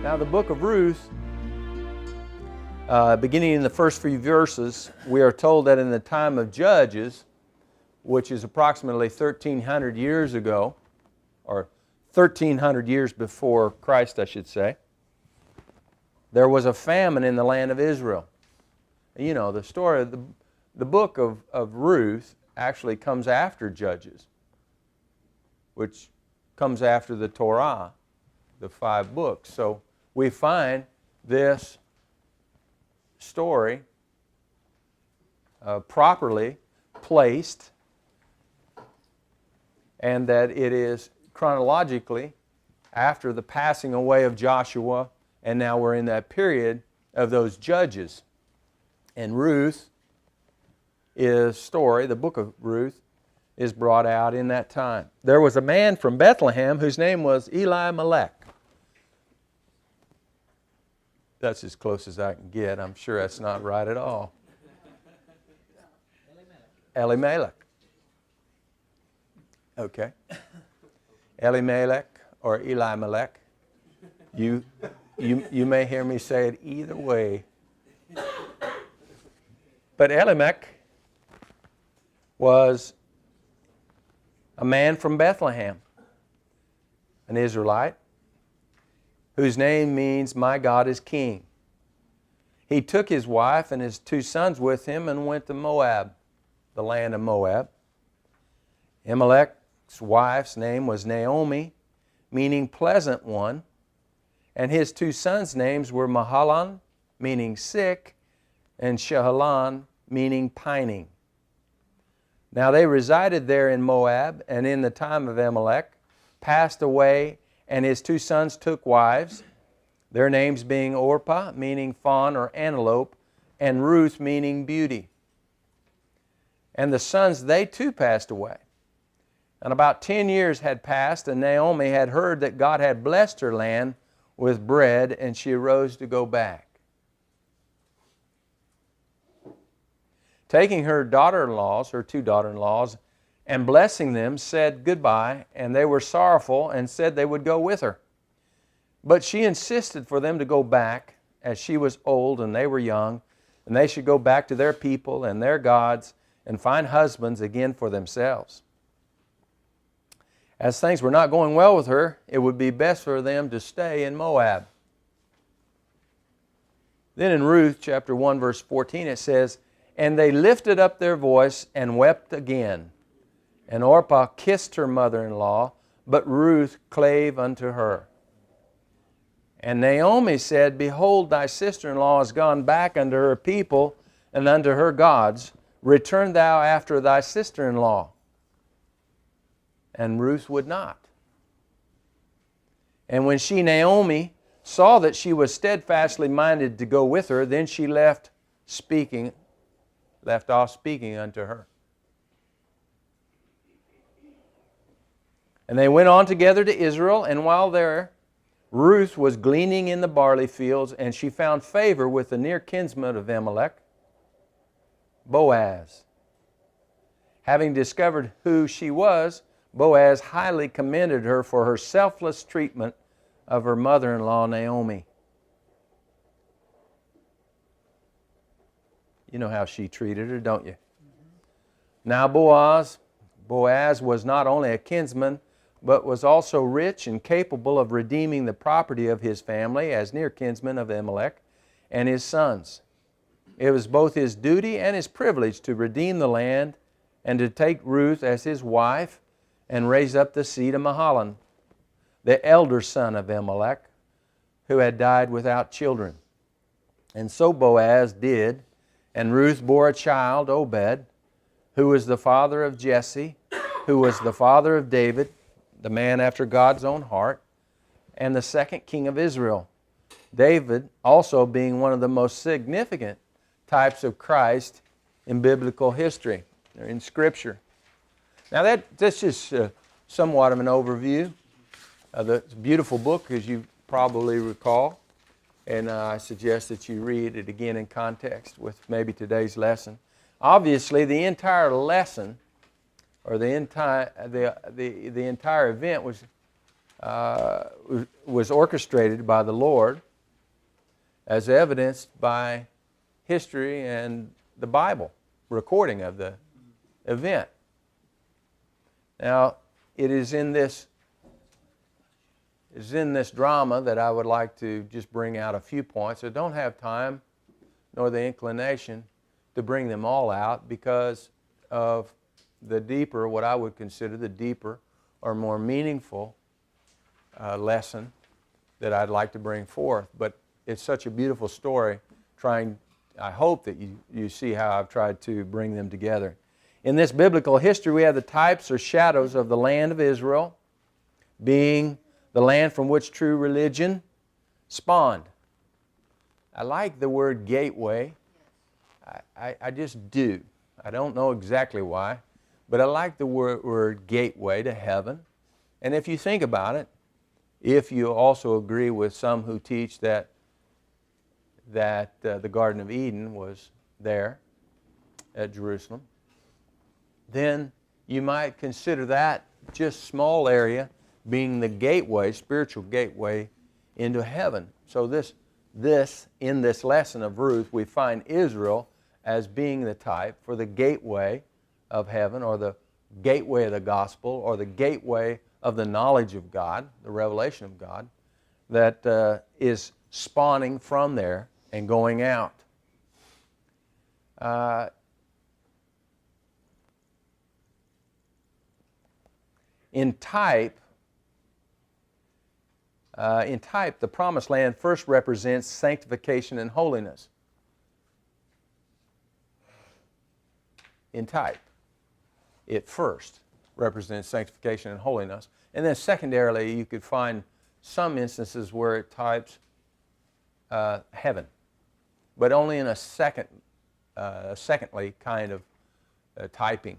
Now the book of Ruth, beginning in the first few verses, we are told that in the time of Judges, which is approximately 1,300 years ago, or 1,300 years before Christ, I should say, there was a famine in the land of Israel. You know, the story of the book of Ruth actually comes after Judges, which comes after the Torah, the 5 books. So we find this story properly placed, and that it is chronologically after the passing away of Joshua, and now we're in that period of those judges. And Ruth the book of Ruth, is brought out in that time. There was a man from Bethlehem whose name was Elimelech. That's as close as I can get. I'm sure that's not right at all. Elimelech. Okay. Elimelech or Elimelech. You may hear me say it either way. But Elimelech was a man from Bethlehem, an Israelite, whose name means "my God is King." He took his wife and his 2 sons with him and went to Moab, the land of Moab. Elimelech's wife's name was Naomi, meaning pleasant one, and his 2 sons' names were Mahlon, meaning sick, and Chilion, meaning pining. Now they resided there in Moab, and in the time of Elimelech passed away, and his 2 sons took wives, their names being Orpah, meaning fawn or antelope, and Ruth, meaning beauty. And the sons, they too passed away. And about 10 years had passed, and Naomi had heard that God had blessed her land with bread, and she arose to go back. Taking her daughter-in-laws, her 2 daughter-in-laws, and blessing them, said goodbye, and they were sorrowful and said they would go with her. But she insisted for them to go back, as she was old and they were young, and they should go back to their people and their gods and find husbands again for themselves. As things were not going well with her, it would be best for them to stay in Moab. Then in Ruth chapter 1 verse 14 it says, "And they lifted up their voice and wept again. And Orpah kissed her mother-in-law, but Ruth clave unto her. And Naomi said, Behold, thy sister-in-law is gone back unto her people and unto her gods. Return thou after thy sister-in-law. And Ruth would not. And when she, Naomi, saw that she was steadfastly minded to go with her, then she left off speaking unto her. And they went on together to Israel, and while there, Ruth was gleaning in the barley fields, and she found favor with the near kinsman of Elimelech, Boaz. Having discovered who she was, Boaz highly commended her for her selfless treatment of her mother-in-law, Naomi. You know how she treated her, don't you? Now Boaz was not only a kinsman, but was also rich and capable of redeeming the property of his family as near kinsman of Elimelech and his sons. It was both his duty and his privilege to redeem the land and to take Ruth as his wife and raise up the seed of Mahlon, the elder son of Elimelech, who had died without children. And so Boaz did, and Ruth bore a child, Obed, who was the father of Jesse, who was the father of David, the man after God's own heart, and the second king of Israel. David also being one of the most significant types of Christ in biblical history, or in Scripture. Now that's just somewhat of an overview of the beautiful book, as you probably recall, and I suggest that you read it again in context with maybe today's lesson. Obviously, the entire lesson, or the entire event, was was orchestrated by the Lord, as evidenced by history and the Bible recording of the event. Now, it is in this drama that I would like to just bring out a few points. I don't have time nor the inclination to bring them all out because of the deeper, what I would consider the deeper or more meaningful lesson that I'd like to bring forth. But it's such a beautiful story. I hope that you see how I've tried to bring them together. In this biblical history, we have the types or shadows of the land of Israel, being the land from which true religion spawned. I like the word gateway. I just do. I don't know exactly why, but I like the word gateway to heaven. And if you think about it, if you also agree with some who teach that the Garden of Eden was there at Jerusalem, then you might consider that just small area being the gateway, spiritual gateway into heaven. So in this lesson of Ruth, we find Israel as being the type for the gateway of heaven, or the gateway of the gospel, or the gateway of the knowledge of God, the revelation of God, that is spawning from there and going out. In type, the promised land first represents sanctification and holiness. In type, it first represents sanctification and holiness. And then secondarily, you could find some instances where it types heaven, but only in a secondly kind of typing.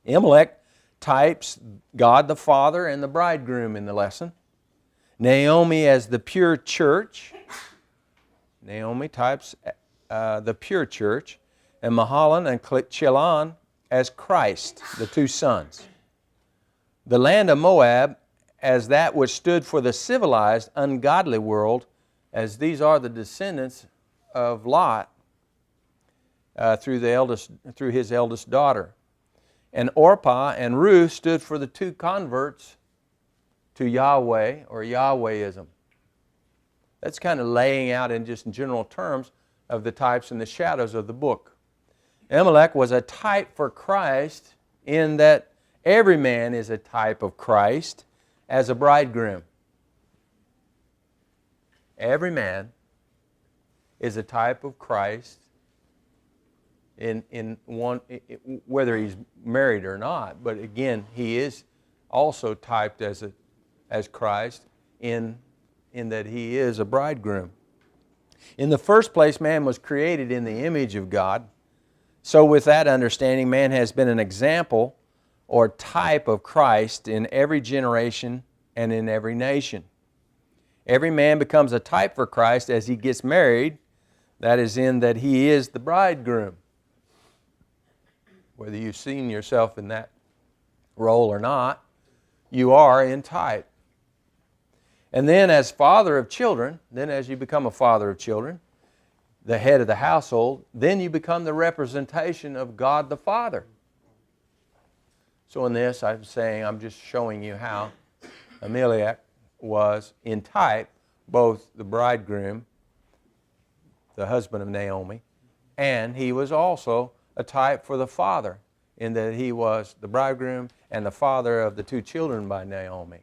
Elimelech types God the Father and the bridegroom in the lesson. Naomi as the pure church. Naomi types the pure church. And Mahlon and Chilion as Christ, the two sons. The land of Moab as that which stood for the civilized, ungodly world, as these are the descendants of Lot through his eldest daughter. And Orpah and Ruth stood for the two converts to Yahweh, or Yahwehism. That's kind of laying out in just general terms of the types and the shadows of the book. Elimelech was a type for Christ in that every man is a type of Christ as a bridegroom. Every man is a type of Christ in one, whether he's married or not. But again, he is also typed as Christ in that he is a bridegroom. In the first place, man was created in the image of God. So with that understanding, man has been an example or type of Christ in every generation and in every nation. Every man becomes a type for Christ as he gets married. That is in that he is the bridegroom. Whether you've seen yourself in that role or not, you are in type. And then as father of children, then as you become a father of children, the head of the household, then you become the representation of God the Father. So in this, I'm just showing you how Elimelech was in type, both the bridegroom, the husband of Naomi, and he was also a type for the father, in that he was the bridegroom and the father of the two children by Naomi.